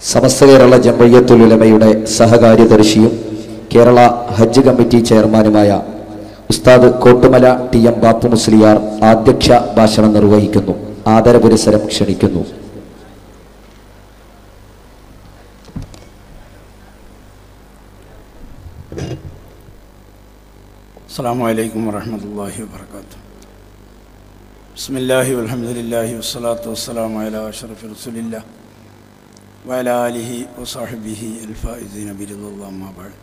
സമസ്ത കേരള ജംഇയ്യത്തുൽ ഉലമയുടെ സഹകാര്യദർശിയും കേരള ഹജ്ജ് committee ചെയർമാനുമായ ഉസ്താദ് Kottumala TM. Bapu Musliyar അധ്യക്ഷ ഭാഷണം നിർവഹിക്കുന്നു. ആദരപുരസരം ക്ഷണിക്കുന്നു. അസ്സലാമു അലൈക്കും വറഹ്മത്തുള്ളാഹി വബറകാതുഹു. ബിസ്മില്ലാഹി വൽഹംദുലില്ലാഹി വസ്സലാത്തു വസ്സലാമു അലാ അഷ്റഫി റസൂലില്ലാഹ് വഅലാ ആലിഹി വസഹ്ബിഹി അൽഫായിസീന ബിറിദ്വാനില്ലാഹി അമ്മാ ബഅദ്.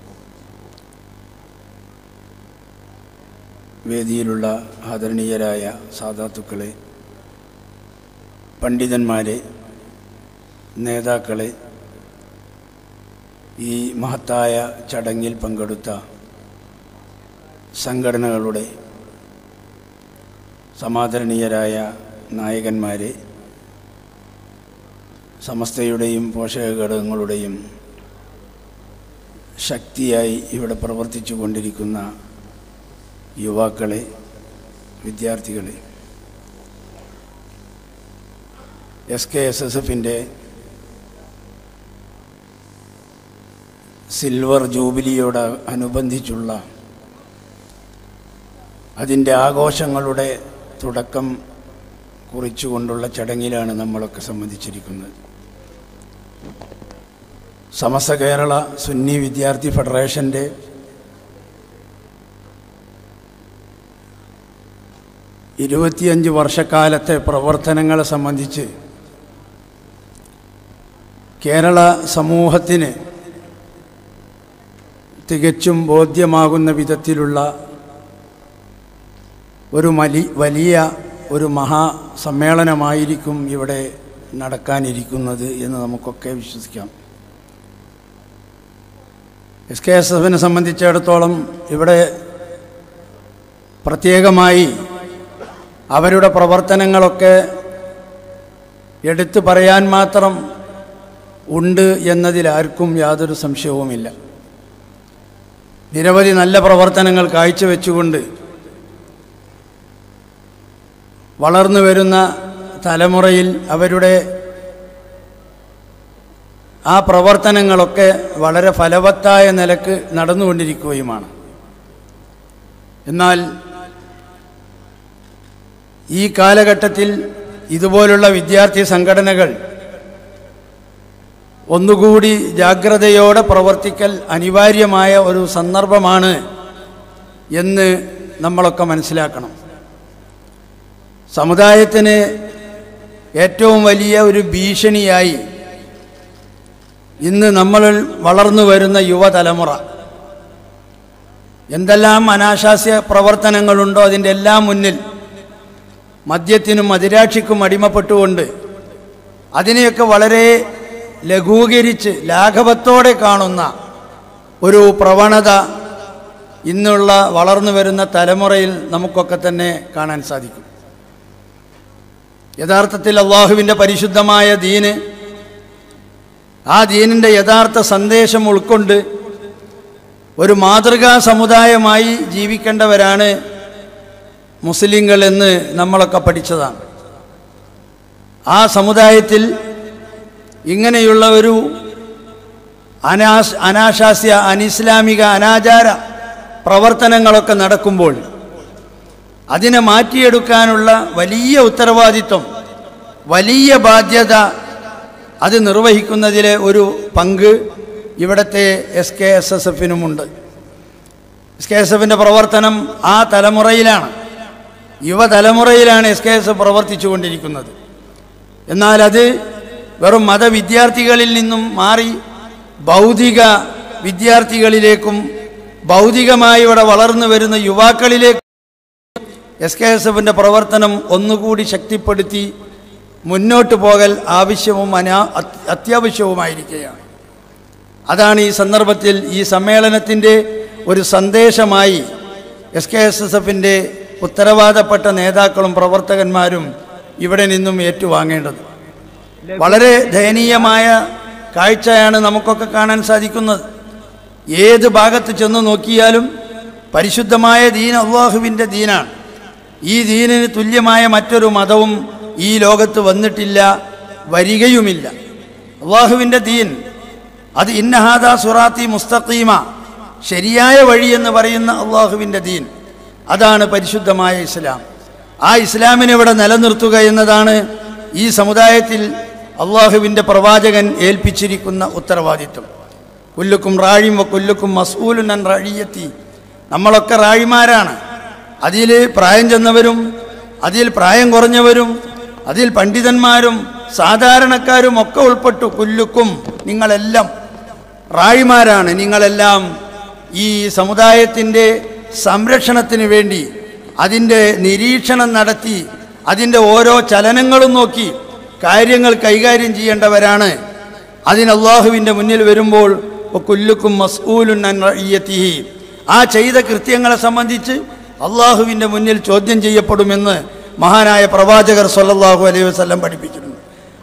വേദിയിലുള്ള ആദരണീയരായ സാദാത്തുക്കളെ, പണ്ഡിതന്മാരെ, നേതാക്കളെ, ഈ മഹത്തായ ചടങ്ങിൽ പങ്കെടുത്ത സംഘടനകളുടെ സമാദരണീയരായ നായകന്മാരെ, സമസ്തയുടെയും പോഷക ഘടകങ്ങളുടെയും ശക്തിയായി ഇവിടെ പ്രവർത്തിച്ചു കൊണ്ടിരിക്കുന്ന യുവാക്കളെ, വിദ്യാർത്ഥികളെ, SKSSFൻ്റെ സിൽവർ ജൂബിലിയോട് അനുബന്ധിച്ചുള്ള അതിൻ്റെ ആഘോഷങ്ങളുടെ തുടക്കം കുറിച്ചുകൊണ്ടുള്ള ചടങ്ങിലാണ് നമ്മളൊക്കെ സംബന്ധിച്ചിരിക്കുന്നത്. സമസ്ത കേരള സുന്നി വിദ്യാർത്ഥി ഫെഡറേഷൻ്റെ 25 വർഷക്കാലത്തെ പ്രവർത്തനങ്ങളെ സംബന്ധിച്ച് കേരള സമൂഹത്തിന് തികച്ചും ബോധ്യമാകുന്ന വിധത്തിലുള്ള ഒരു വലിയ ഒരു മഹാസമ്മേളനമായിരിക്കും ഇവിടെ നടക്കാനിരിക്കുന്നത് എന്ന് നമുക്കൊക്കെ വിശ്വസിക്കാം. SKSSFനെ സംബന്ധിച്ചിടത്തോളം ഇവിടെ പ്രത്യേകമായി അവരുടെ പ്രവർത്തനങ്ങളൊക്കെ എടുത്തു പറയാൻ മാത്രം ഉണ്ട് എന്നതിലാർക്കും യാതൊരു സംശയവുമില്ല. നിരവധി നല്ല പ്രവർത്തനങ്ങൾ കാഴ്ചവെച്ചുകൊണ്ട് വളർന്നു വരുന്ന തലമുറയിൽ അവരുടെ ആ പ്രവർത്തനങ്ങളൊക്കെ വളരെ ഫലവത്തായ നിലക്ക് നടന്നുകൊണ്ടിരിക്കുകയുമാണ്. എന്നാൽ ഈ കാലഘട്ടത്തിൽ ഇതുപോലുള്ള വിദ്യാർത്ഥി സംഘടനകൾ ഒന്നുകൂടി ജാഗ്രതയോടെ പ്രവർത്തിക്കൽ അനിവാര്യമായ ഒരു സന്ദർഭമാണ് എന്ന് നമ്മളൊക്കെ മനസ്സിലാക്കണം. സമുദായത്തിന് ഏറ്റവും വലിയ ഒരു ഭീഷണിയായി ഇന്ന് നമ്മൾ വളർന്നു വരുന്ന യുവതലമുറ എന്തെല്ലാം അനാശാസ്യ പ്രവർത്തനങ്ങളുണ്ടോ അതിൻ്റെ എല്ലാം മുന്നിൽ മദ്യത്തിനും മദിരാക്ഷിക്കും അടിമപ്പെട്ടുകൊണ്ട് അതിനെയൊക്കെ വളരെ ലഘൂകരിച്ച് ലാഘവത്തോടെ കാണുന്ന ഒരു പ്രവണത ഇന്നുള്ള വളർന്നു വരുന്ന തലമുറയിൽ നമുക്കൊക്കെ തന്നെ കാണാൻ സാധിക്കും. യഥാർത്ഥത്തിൽ അള്ളാഹുവിൻ്റെ പരിശുദ്ധമായ ദീന്, ആ ദീനിൻ്റെ യഥാർത്ഥ സന്ദേശം ഉൾക്കൊണ്ട് ഒരു മാതൃകാ സമുദായമായി ജീവിക്കേണ്ടവരാണ് മുസ്ലിങ്ങൾ എന്ന് നമ്മളൊക്കെ പഠിച്ചതാണ്. ആ സമുദായത്തിൽ ഇങ്ങനെയുള്ള ഒരു അനാശാസ്യ അനിസ്ലാമിക അനാചാര പ്രവർത്തനങ്ങളൊക്കെ നടക്കുമ്പോൾ അതിനെ മാറ്റിയെടുക്കാനുള്ള വലിയ ഉത്തരവാദിത്വം, വലിയ ബാധ്യത അത് നിർവഹിക്കുന്നതിലെ ഒരു പങ്ക് ഇവിടുത്തെ SKSSFനുമുണ്ട്. SKSSFൻ്റെ പ്രവർത്തനം ആ തലമുറയിലാണ്, യുവതലമുറയിലാണ് SKSSF പ്രവർത്തിച്ചു കൊണ്ടിരിക്കുന്നത്. എന്നാൽ അത് വെറും മതവിദ്യാർത്ഥികളിൽ നിന്നും മാറി ഭൗതിക വിദ്യാർത്ഥികളിലേക്കും ഭൗതികമായി ഇവിടെ വളർന്നു വരുന്ന യുവാക്കളിലേക്കും SKSSFൻ്റെ പ്രവർത്തനം ഒന്നുകൂടി ശക്തിപ്പെടുത്തി മുന്നോട്ട് പോകൽ ആവശ്യവും അത്യാവശ്യവുമായിരിക്കുകയാണ്. അതാണ് ഈ സന്ദർഭത്തിൽ ഈ സമ്മേളനത്തിൻ്റെ ഒരു സന്ദേശമായി SKSSFൻ്റെ ഉത്തരവാദപ്പെട്ട നേതാക്കളും പ്രവർത്തകന്മാരും ഇവിടെ നിന്നും ഏറ്റുവാങ്ങേണ്ടത്. വളരെ ദയനീയമായ കാഴ്ചയാണ് നമുക്കൊക്കെ കാണാൻ സാധിക്കുന്നത്. ഏത് ഭാഗത്ത് ചെന്ന് നോക്കിയാലും പരിശുദ്ധമായ ദീൻ അല്ലാഹുവിൻ്റെ ദീനാണ്. ഈ ദീനിന് തുല്യമായ മറ്റൊരു മതവും ഈ ലോകത്ത് വന്നിട്ടില്ല, വരികയുമില്ല. അള്ളാഹുവിൻ്റെ ദീൻ അത് ഇന്നഹാദാ സുറാത്തി മുസ്തഖീമ, ശരിയായ വഴി എന്ന് പറയുന്ന അള്ളാഹുവിൻ്റെ ദീൻ, അതാണ് പരിശുദ്ധമായ ഇസ്ലാം. ആ ഇസ്ലാമിനെ ഇവിടെ നിലനിർത്തുക എന്നതാണ് ഈ സമുദായത്തിൽ അള്ളാഹുവിൻ്റെ പ്രവാചകൻ ഏൽപ്പിച്ചിരിക്കുന്ന ഉത്തരവാദിത്വം. കുല്ലുക്കും റാഴിം വ കുല്ലുക്കും മസ്ഊലുൻ അൻ റഇയ്യത്തി, നമ്മളൊക്കെ റാഴിമാരാണ്. അതിൽ പ്രായം ചെന്നവരും അതിൽ പ്രായം കുറഞ്ഞവരും അതിൽ പണ്ഡിതന്മാരും സാധാരണക്കാരും ഒക്കെ ഉൾപ്പെട്ടു. കുല്ലുക്കും, നിങ്ങളെല്ലാം റാഴിമാരാണ്. നിങ്ങളെല്ലാം ഈ സമുദായത്തിൻ്റെ സംരക്ഷണത്തിന് വേണ്ടി അതിൻ്റെ നിരീക്ഷണം നടത്തി അതിൻ്റെ ഓരോ ചലനങ്ങളും നോക്കി കാര്യങ്ങൾ കൈകാര്യം ചെയ്യേണ്ടവരാണ്. അതിന് അള്ളാഹുവിൻ്റെ മുന്നിൽ വരുമ്പോൾ കുല്ലുക്കും മസ്ഊലുൻ അൻ റഇയ്യത്തിഹി, ആ ചെയ്ത കൃത്യങ്ങളെ സംബന്ധിച്ച് അള്ളാഹുവിൻ്റെ മുന്നിൽ ചോദ്യം ചെയ്യപ്പെടുമെന്ന് മഹാനായ പ്രവാചകർ സ്വല്ലല്ലാഹു അലൈഹി വസല്ലം പഠിപ്പിച്ചിട്ടുണ്ട്.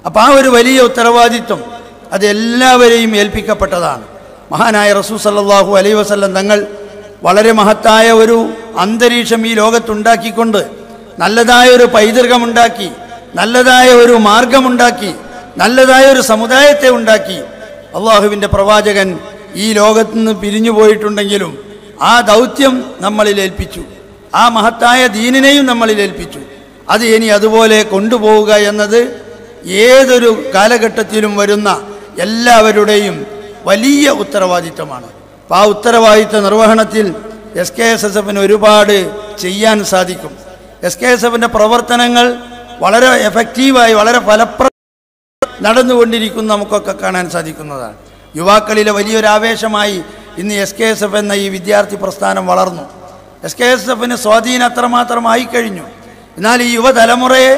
അപ്പോൾ ആ ഒരു വലിയ ഉത്തരവാദിത്വം അത് എല്ലാവരെയും ഏൽപ്പിക്കപ്പെട്ടതാണ്. മഹാനായ റസൂൽ സ്വല്ലല്ലാഹു അലൈഹി വസല്ലം തങ്ങൾ വളരെ മഹത്തായ ഒരു അന്തരീക്ഷം ഈ ലോകത്തുണ്ടാക്കിക്കൊണ്ട് നല്ലതായ ഒരു പൈതൃകമുണ്ടാക്കി, നല്ലതായ ഒരു മാർഗമുണ്ടാക്കി, നല്ലതായ ഒരു സമുദായത്തെ ഉണ്ടാക്കി. അള്ളാഹുവിൻ്റെ പ്രവാചകൻ ഈ ലോകത്ത് നിന്ന് പിരിഞ്ഞു പോയിട്ടുണ്ടെങ്കിലും ആ ദൗത്യം നമ്മളിൽ ഏൽപ്പിച്ചു, ആ മഹത്തായ ദീനിനെയും നമ്മളിൽ ഏൽപ്പിച്ചു. അത് ഇനി അതുപോലെ കൊണ്ടുപോവുക എന്നത് ഏതൊരു കാലഘട്ടത്തിലും വരുന്ന എല്ലാവരുടെയും വലിയ ഉത്തരവാദിത്തമാണ്. അപ്പോൾ ആ ഉത്തരവാദിത്ത നിർവഹണത്തിൽ SKSSF ഒരുപാട് ചെയ്യാൻ സാധിക്കും. SKSF പ്രവർത്തനങ്ങൾ വളരെ എഫക്റ്റീവായി വളരെ നടന്നുകൊണ്ടിരിക്കുന്ന നമുക്കൊക്കെ കാണാൻ സാധിക്കുന്നതാണ്. യുവാക്കളിലെ വലിയൊരു ആവേശമായി ഇന്ന് SKSF എന്ന ഈ വിദ്യാർത്ഥി പ്രസ്ഥാനം വളർന്നു. SKSF സ്വാധീനം അത്രമാത്രമായി കഴിഞ്ഞു. എന്നാൽ ഈ യുവതലമുറയെ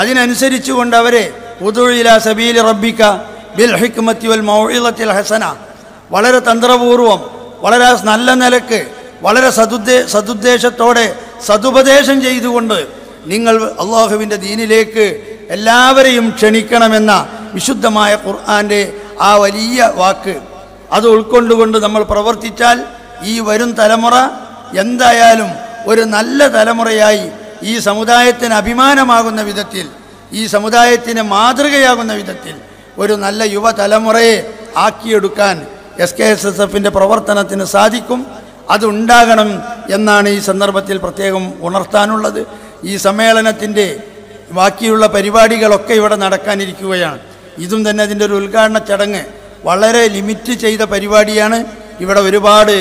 അതിനനുസരിച്ചുകൊണ്ട് അവരെ ഉദഉ ഇലാ സബീലി റബ്ബിക ബിൽ ഹിക്മത്തി വൽ മൗഇളത്തിൽ ഹസന, വളരെ തന്ത്രപൂർവം, വളരെ നല്ല നിലക്ക്, വളരെ സതുദ്ദേശത്തോടെ സതുപദേശം ചെയ്തുകൊണ്ട് നിങ്ങൾ അള്ളാഹുവിൻ്റെ ദീനിലേക്ക് എല്ലാവരെയും ക്ഷണിക്കണമെന്ന വിശുദ്ധമായ ഖുർആൻ്റെ ആ വലിയ വാക്ക് അത് ഉൾക്കൊണ്ടുകൊണ്ട് നമ്മൾ പ്രവർത്തിച്ചാൽ ഈ വരും തലമുറ എന്തായാലും ഒരു നല്ല തലമുറയായി ഈ സമുദായത്തിന് അഭിമാനമാകുന്ന വിധത്തിൽ, ഈ സമുദായത്തിന് മാതൃകയാകുന്ന വിധത്തിൽ ഒരു നല്ല യുവതലമുറയെ ആക്കിയെടുക്കാൻ SKSSF പ്രവർത്തനത്തിന് സാധിക്കും. അതുണ്ടാകണം എന്നാണ് ഈ സന്ദർഭത്തിൽ പ്രത്യേകം ഉണർത്താനുള്ളത്. ഈ സമ്മേളനത്തിൻ്റെ ബാക്കിയുള്ള പരിപാടികളൊക്കെ ഇവിടെ നടക്കാനിരിക്കുകയാണ്. ഇതും തന്നെ അതിൻ്റെ ഒരു ഉദ്ഘാടന ചടങ്ങ് വളരെ ലിമിറ്റ് ചെയ്ത പരിപാടിയാണ്. ഇവിടെ ഒരുപാട്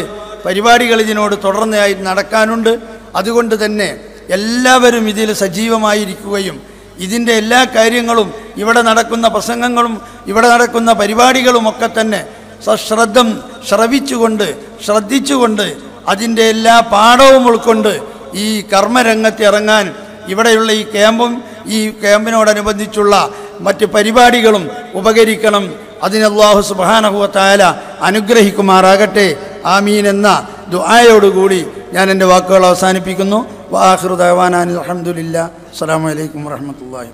പരിപാടികൾ ഇതിനോട് തുടർന്നയായി നടക്കാനുണ്ട്. അതുകൊണ്ട് തന്നെ എല്ലാവരും ഇതിൽ സജീവമായിരിക്കുകയും ഇതിൻ്റെ എല്ലാ കാര്യങ്ങളും, ഇവിടെ നടക്കുന്ന പ്രസംഗങ്ങളും ഇവിടെ നടക്കുന്ന പരിപാടികളുമൊക്കെ തന്നെ സശ്രദ്ധം ശ്രദ്ധിച്ചുകൊണ്ട് അതിൻ്റെ എല്ലാ പാഠവും ഉൾക്കൊണ്ട് ഈ കർമ്മരംഗത്ത് ഇറങ്ങാൻ ഇവിടെയുള്ള ഈ ക്യാമ്പും ഈ ക്യാമ്പിനോടനുബന്ധിച്ചുള്ള മറ്റ് പരിപാടികളും ഉപകരിക്കണം. അതിന് അല്ലാഹു സുബ്ഹാനഹു വ തആല അനുഗ്രഹിക്കുമാറാകട്ടെ. ആമീൻ എന്ന ദുആയോടുകൂടി ഞാൻ എൻ്റെ വാക്കുകൾ അവസാനിപ്പിക്കുന്നു. വആഖിറു ദഅവാനാ അൽഹംദുലില്ലാഹി. അസ്സലാമു അലൈക്കും വറഹ്മത്തുള്ളാഹി.